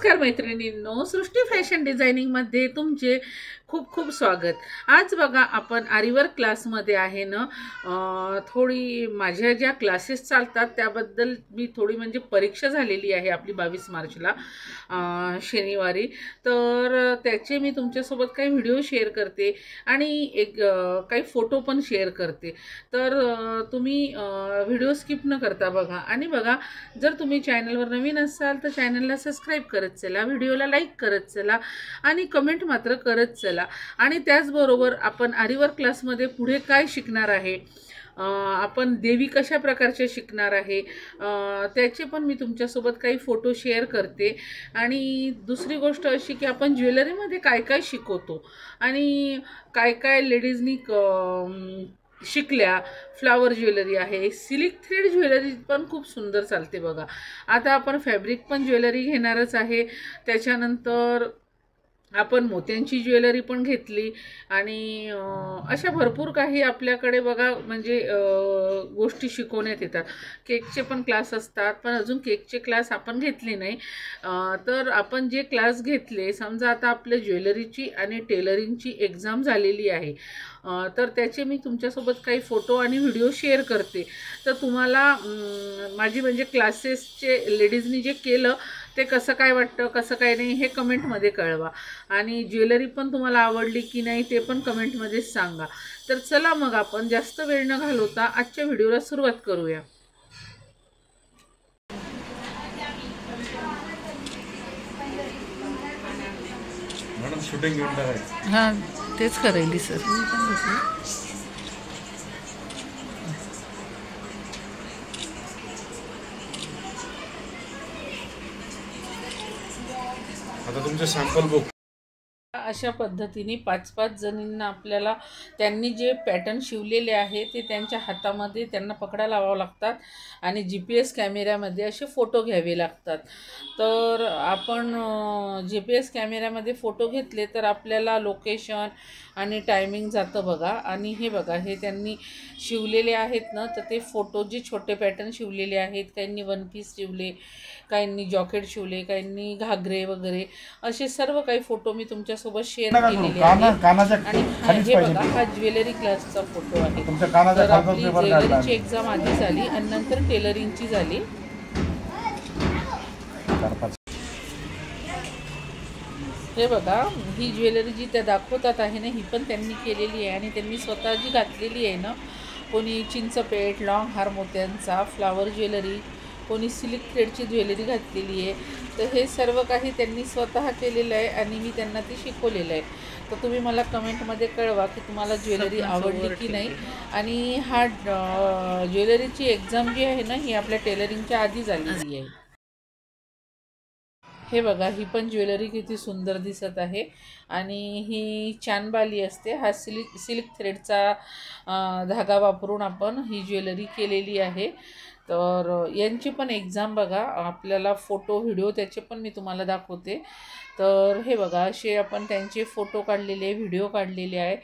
नमस्कार मैत्रिणींनो, सृष्टी फॅशन डिझायनिंगमध्ये तुमचे खूप खूप स्वागत। आज बघा आपण आरीवर्क क्लासमध्ये आहे ना, थोडी माझ्या ज्या क्लासेस चालतात त्याबद्दल मी थोडी म्हणजे परीक्षा झालेली आहे आपली 22 मार्चला शनिवारी। तर त्याचे मी तुमच्यासोबत काही व्हिडिओ शेअर करते आणि काही फोटो पण शेअर करते। तर तुम्ही व्हिडिओ स्किप न करता बघा आणि बघा, जर तुम्ही चॅनलवर नवीन असाल तर चॅनलला सबस्क्राईब करत चला, व्हिडिओला लाईक करत चला आणि कमेंट मात्र करत चला। आणि त्याचबरोबर आपण आरीवर्क क्लासमध्ये पुढे काय शिकणार आहे, आपण देवी कशा प्रकारचे शिकणार आहे, त्याचे पण मी तुमच्यासोबत काही फोटो शेअर करते। आणि दुसरी गोष्ट अशी की आपण ज्वेलरीमध्ये काय काय शिकवतो आणि काय काय लेडीजनी शिकल्या। फ्लावर ज्वेलरी आहे, सिल्क थ्रेड ज्वेलरी पण खूप सुंदर चालते बघा। आता आपण फॅब्रिक पण ज्वेलरी घेणारच आहे, त्याच्यानंतर आपण मोत्यांची ज्वेलरी पण घेतली आणि अशा भरपूर काही आपल्याकडे बघा म्हणजे गोष्टी शिकवण्यात येतात। केकचे पण क्लास असतात, पण अजून केकचे क्लास आपण घेतले नाही। तर आपण जे क्लास घेतले, समजा आता आपल्या ज्वेलरीची आणि टेलरिंगची एक्झाम झालेली आहे, तर त्याचे मी तुमच्यासोबत काही फोटो आणि व्हिडिओ शेअर करते। तर तुम्हाला माझी म्हणजे क्लासेसचे लेडीजनी जे केलं ते कसं काय वाटतं, कसं काय नाही हे कमेंटमध्ये कळवा। आणि ज्वेलरी पण तुम्हाला आवडली की नाही ते पण कमेंटमध्ये सांगा। तर चला मग आपण जास्त वेळ न घालवता आजच्या व्हिडिओला सुरुवात करूया। मॅडम शूटिंग घेऊन टाकायचं। हां, तेच करायली सर। आता तुमचे सॅम्पल बुक अशा पद्धतीने 5-5 जणींना आपल्याला त्यांनी जे पॅटर्न शिवलेले आहे ते त्यांच्या हातामध्ये त्यांना पकडायला लावावं लागतात आणि GPS कॅमेऱ्यामध्ये असे फोटो घ्यावे लागतात। तर आपण GPS कॅमेऱ्यामध्ये फोटो घेतले तर आपल्याला लोकेशन आणि टायमिंग जातं बघा। आणि हे बघा, हे त्यांनी शिवलेले आहेत ना, तर ते फोटो जे छोटे पॅटर्न शिवलेले आहेत, काहींनी वन पीस शिवले, काहींनी जॉकेट शिवले, काहींनी घागरे वगैरे, असे सर्व काही फोटो मी तुमच्यासोबत शेअर केलेले आहेत। आणि हे बघा, हा ज्वेलरी क्लासचा फोटो आहे। तर आपली ज्वेलरीची एक्झाम आधी झाली आणि नंतर टेलरिंगची झाली। हे बघा, ही ज्वेलरी जी त्या दाखवतात आहे ना, ही पण त्यांनी केलेली आहे आणि त्यांनी स्वतः जी घातलेली आहे ना। कोणी चिंचपेट, लॉंग हार मोत्यांचा, फ्लावर ज्वेलरी, कोणी सिल्क थ्रेडची ज्वेलरी घातलेली आहे। तर हे सर्व काही त्यांनी स्वतः केलेलं आहे आणि मी त्यांना ती शिकवलेलं आहे। तर तुम्ही मला कमेंटमध्ये कळवा की तुम्हाला ज्वेलरी आवडली की नाही। आणि हा ज्वेलरीची एक्झाम जी आहे ना, ही आपल्या टेलरिंगच्या आधी झालेली आहे। हे बघा, ही पण ज्वेलरी किती सुंदर दिसत आहे आणि ही चानबाली असते। हा सिल्क थ्रेडचा धागा वापरून आपण ही ज्वेलरी केलेली आहे। तर यांची पण एक्झाम बघा, आपल्याला फोटो व्हिडिओ त्याचे पण मी तुम्हाला दाखवते। तर हे बघा, असे आपण त्यांचे फोटो काढलेले, व्हिडिओ काढलेले आहे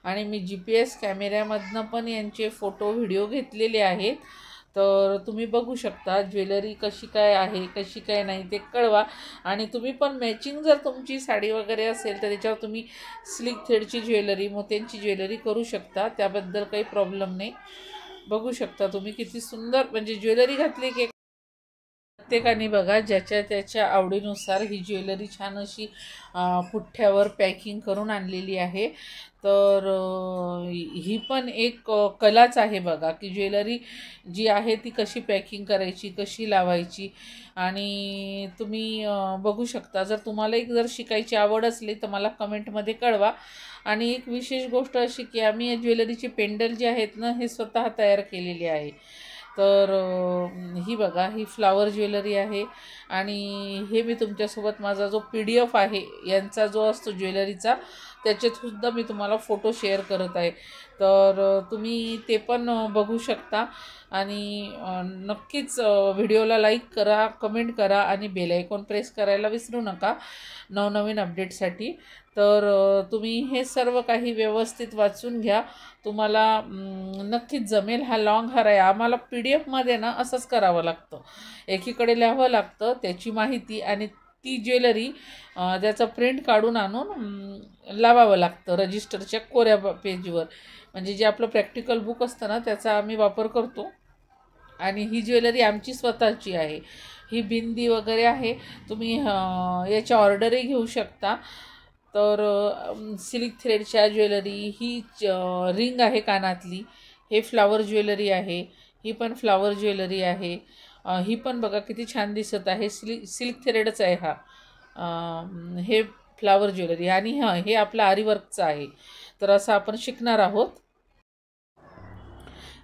आणि मी GPS कॅमेऱ्यामधनं पण यांचे फोटो व्हिडिओ घेतलेले आहेत। तर तुम्ही बघू शकता ज्वेलरी कशी काय आहे, कशी काय नाही ते कळवा। आणि तुम्ही पण मॅचिंग जर तुमची साडी वगैरे असेल तर त्याच्यावर तुम्ही सिल्क थ्रेडची ज्वेलरी, मोत्यांची ज्वेलरी करू शकता, त्याबद्दल काही प्रॉब्लेम नाही। बघू शकता तुम्ही किती सुंदर म्हणजे ज्वेलरी घातली की प्रत्येकाने बघा ज्याच्या त्याच्या आवडीनुसार ही ज्वेलरी छान अशी पुठ्ठ्यावर पॅकिंग करून आणलेली आहे। तर ही पण एक कलाच आहे बघा, की ज्वेलरी जी आहे ती कशी पॅकिंग करायची, कशी लावायची। आणि तुम्ही बघू शकता, जर तुम्हाला एक जर शिकायची आवड असली तर मला कमेंटमध्ये कळवा। आणि एक विशेष गोष्ट अशी की आम्ही या ज्वेलरीचे पेंडल जे आहेत ना, हे स्वतः तयार केलेले आहे। तर ही बघा, ही फ्लावर ज्वेलरी आहे आणि हे मी तुमच्यासोबत माझा जो PDF आहे यांचा जो असतो ज्वेलरीचा, त्याच्यातसुद्धा मी तुम्हाला फोटो शेअर करत आहे। तर तुम्ही ते पण बघू शकता आणि नक्कीच व्हिडिओला लाईक करा, कमेंट करा आणि बेल आयकॉन प्रेस करायला विसरू नका नवनवीन अपडेटसाठी। तर तुम्ही हे सर्व काही व्यवस्थित वाचून घ्या, तुम्हाला नक्कीच जमेल। हा लॉंग हार आहे, आम्हाला PDF मध्ये ना असंच करावं लागतं, एकीकडे लिहावं लागतं त्याची माहिती आणि ती ज्वेलरी त्याचं प्रिंट काढून आणून लावावं लागतं रजिस्टरच्या कोऱ्या पेजवर. म्हणजे जे आपलं प्रॅक्टिकल बुक असतं ना त्याचा आम्ही वापर करतो. आणि ही ज्वेलरी आमची स्वतःची आहे. ही बिंदी वगैरे आहे, तुम्ही याच्या ऑर्डरही घेऊ शकता. तर सिल्क थ्रेडच्या ज्वेलरी, ही रिंग आहे कानातली, हे फ्लावर ज्वेलरी आहे, ही पण फ्लावर ज्वेलरी आहे. ही पण बघा किती छान दिसत आहे, सिल्क थ्रेडच आहे हा. हे फ्लावर ज्वेलरी आणि हे आपलं आरीवर्कचं आहे. तर असं आपण शिकणार आहोत.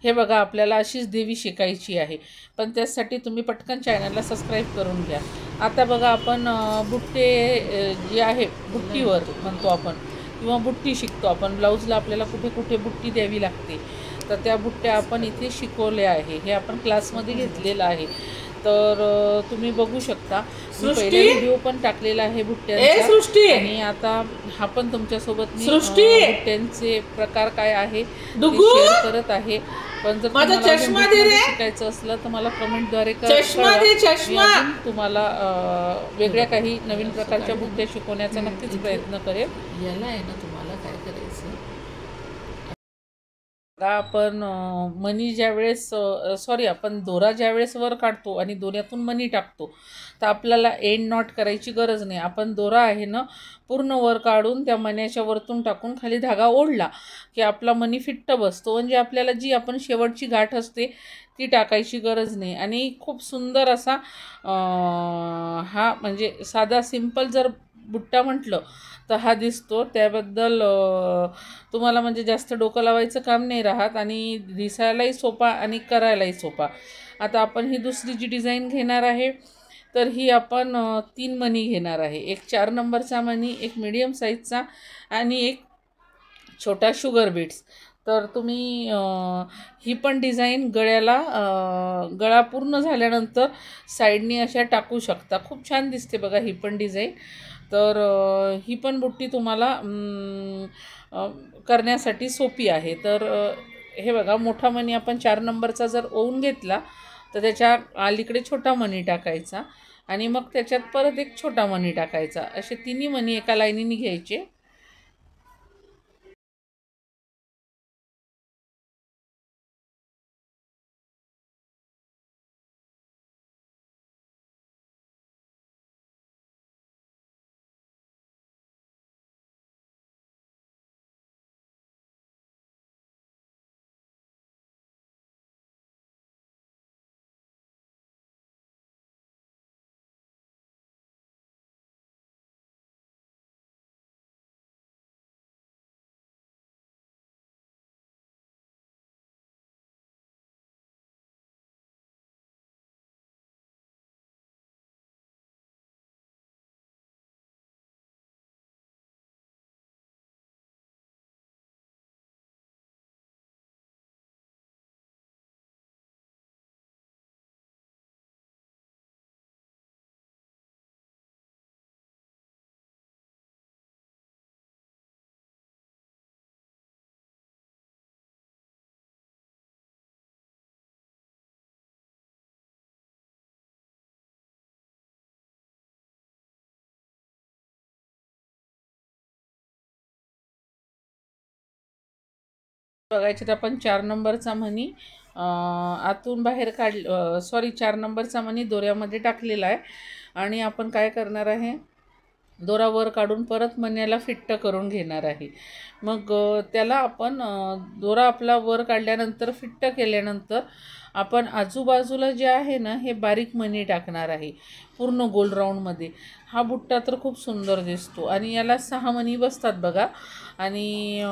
हे बघा आपल्याला अशीच देवी शिकायची आहे, पण त्यासाठी तुम्ही पटकन चॅनलला सबस्क्राईब करून घ्या. आता बघा आपण बुट्टे जे आहे बुट्टीवर म्हणतो आपण, किंवा बुट्टी शिकतो आपण. ब्लाऊजला आपल्याला कुठे कुठे बुट्टी द्यावी लागते, तर त्या बुट्ट्या आपण इथे शिकवल्या आहे. हे आपण क्लासमध्ये घेतलेलं आहे. तर तुम्ही बघू शकता, मी पहिले व्हिडिओ पण टाकलेला आहे बुट्ट्यांचा. आणि आता हा पण तुमच्यासोबत मी बुट्ट्यांचे प्रकार काय आहे ते शेअर करत आहे. पण जर तुम्हाला शिकायचं असलं तर मला कमेंटद्वारे कळवा. तुम्हाला वेगळ्या काही नवीन प्रकारच्या बुट्ट्या शिकवण्याचा नक्कीच प्रयत्न करेल. याला आहे ना तुम्हाला काय करायचं, आपण मनी ज्यावेळेस आपण दोरा ज्यावेळेस वर काढतो आणि दोऱ्यातून मनी टाकतो, तर आपल्याला एंड नॉट करायची गरज नाही. आपण दोरा आहे ना पूर्ण वर काढून त्या मण्याच्या वरतून टाकून खाली धागा ओढला की आपला मनी फिट्ट बसतो. म्हणजे आपल्याला जी आपण शेवटची गाठ असते ती टाकायची गरज नाही. आणि खूप सुंदर असा हा म्हणजे साधा सिंपल जर बुट्टा म्हटलं तर हा दिसतो. त्याबद्दल तुम्हाला म्हणजे जास्त डोकं लावायचं काम नाही राहत आणि दिसायलाही सोपा आणि करायलाही सोपा. आता आपण ही दुसरी जी डिझाईन घेणार आहे, तर ही आपण 3 मणी घेणार आहे. एक 4 नंबरचा मणी, एक मीडियम साईजचा आणि एक छोटा शुगर बीट्स. तर तुम्ही ही पण डिझाईन गळ्याला गळा पूर्ण झाल्यानंतर साईडनी अशा टाकू शकता. खूप छान दिसते बघा ही पण डिझाईन. तर ही पण बुट्टी तुम्हाला करण्यासाठी सोपी आहे. तर हे बघा मोठा मणी आपण 4 नंबरचा जर ओवून घेतला तर त्याच्या अलीकडे छोटा मणी टाकायचा आणि मग त्याच्यात परत एक छोटा मणी टाकायचा. असे 3 मणी एका लाईनीने घ्यायचे. बघायचे तर आपण 4 नंबरचा मणी आतून बाहेर 4 नंबरचा मणी दोऱ्यामध्ये टाकलेला आहे. आणि आपण काय करणार आहे, दोरा वर काढून परत मण्याला फिट्ट करून घेणार आहे. मग त्याला आपण दोरा आपला वर काढल्यानंतर फिट्ट केल्यानंतर आपण आजूबाजूला जे आहे ना हे बारीक मणी टाकणार आहे पूर्ण गोल राऊंडमध्ये. हा बुट्टा तर खूप सुंदर दिसतो आणि याला 6 मणी बसतात बघा. आणि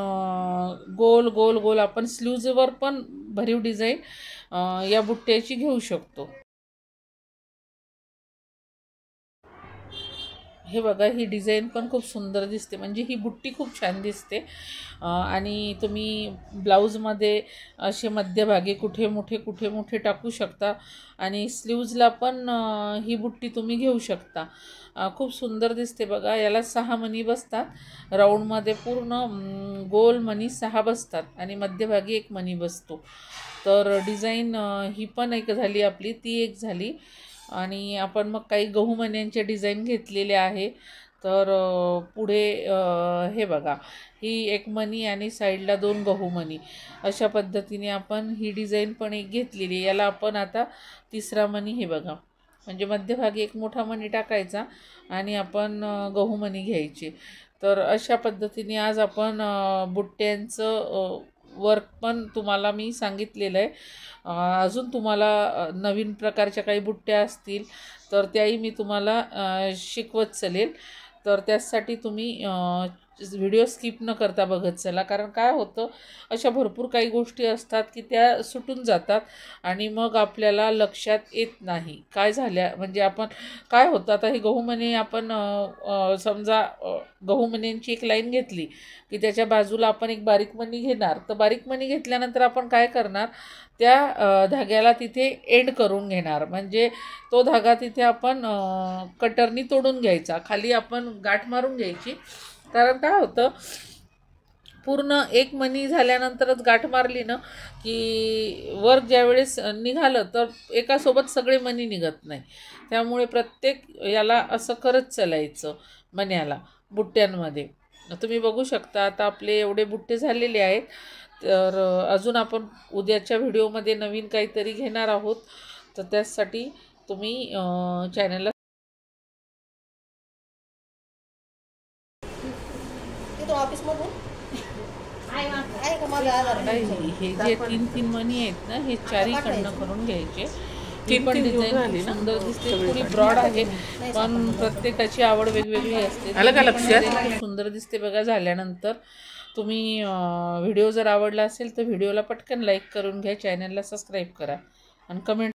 गोल गोल गोल आपण स्लीव्जवर पण भरीव डिझाईन या बुट्ट्याची घेऊ शकतो. हे बघा ही डिझाईन पण खूप सुंदर दिसते, म्हणजे ही बुट्टी खूप छान दिसते. आणि तुम्ही ब्लाऊजमध्ये असे मध्यभागी कुठे मोठे टाकू शकता आणि स्लीव्जला पण ही बुट्टी तुम्ही घेऊ शकता. खूप सुंदर दिसते बघा. याला 6 मणी बसतात राऊंडमध्ये, पूर्ण गोल मणी 6 बसतात आणि मध्यभागी 1 मणी बसतो. तर डिझाईन ही पण एक झाली आपली, ती एक झाली. आणि आपण मग काही गहू मण्यांचे डिझाईन घेतलेले आहे. तर पुढे हे बघा, ही एक मणी आणि साईडला 2 गहू मणी, अशा पद्धतीने आपण ही डिझाईन पण एक घेतलेली. याला आपण आता तिसरा मणी, हे बघा, म्हणजे मध्यभागी एक मोठा मणी टाकायचा आणि आपण गहू मणी घ्यायचे. तर अशा पद्धतीने आज आपण बुट्ट्यांचं वर्क पण तुम्हाला मी सांगितलेलं आहे. अजून तुम्हाला नवीन प्रकारच्या काही बुट्ट्या असतील तर त्याही मी तुम्हाला शिकवत चलेल. तर त्यासाठी तुम्ही व्हिडिओ स्किप न करता बघत चला. कारण काय होतं, अशा भरपूर काही गोष्टी असतात की त्या सुटून जातात आणि मग आपल्याला लक्षात येत नाही काय झाल्या. म्हणजे आपण काय होतं, आता हे गहू मणी आपण समजा गहू मण्यांची एक लाईन घेतली की त्याच्या बाजूला आपण एक बारीक मणी घेणार. तर बारीक मणी घेतल्यानंतर आपण काय करणार, त्या धाग्याला तिथे एंड करून घेणार. म्हणजे तो धागा तिथे आपण कटरनी तोडून घ्यायचा, खाली आपण गाठ मारून घ्यायची. कारण काय होतं, पूर्ण एक मणी झाल्यानंतरच गाठ मारली ना की वर ज्यावेळेस निघालं तर एकासोबत सगळे मणी निघत नाही. त्यामुळे प्रत्येक याला असं करत चालायचं मण्याला बुट्ट्यांमध्ये. तुम्ही बघू शकता आता आपले एवढे बुट्टे झालेले आहेत. तर अजून आपण उद्याच्या व्हिडिओमध्ये नवीन काहीतरी घेणार आहोत. तर त्यासाठी तुम्ही चॅनलला हे जे 3 मणी आहेत ना, हे चारी खंड करून घ्यायचे. ती पण डिझाईन सुंदर दिसते, थोडी ब्रॉड आहे पण प्रत्येकाची आवड वेगवेगळी असते. खूप सुंदर दिसते बघा. झाल्यानंतर तुम्ही व्हिडिओ जर आवडला असेल तर व्हिडिओला पटकन लाईक करून घ्या, चॅनलला सबस्क्राईब करा आणि कमेंट